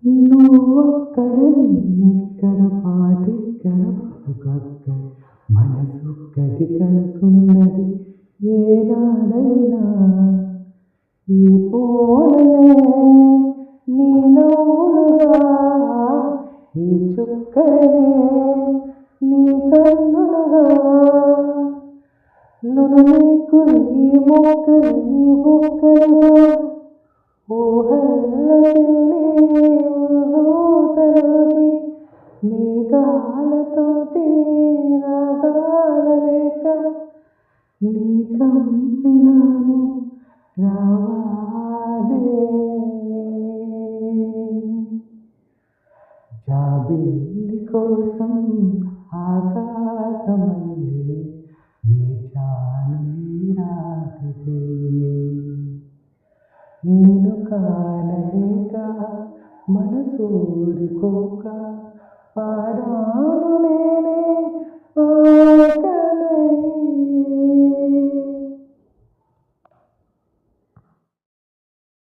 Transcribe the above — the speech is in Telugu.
నువ్వొక్కడ నేనిక్కడ పాటిక్కడ బతుకక్కడ మనసొక్కటి కలుసున్నది ఏనాడైనా ఈ పూలనే నీ నవ్వులుగా ఈ చుక్కలనే నీ కన్నులుగా నును నీకులు ఈ మొక్కలు నీ బొక్కలుగా ఊహల్లోని ఊహతలోని మేఘాలతోటి రాగాల లేక నీ కంపినాను రావాదే జాబిల్లి కోసం ఆకాశమల్లే వేచాను రాత్రి నిన్ను కానలేక మనసూరుకోక పాడాను నేనే పాట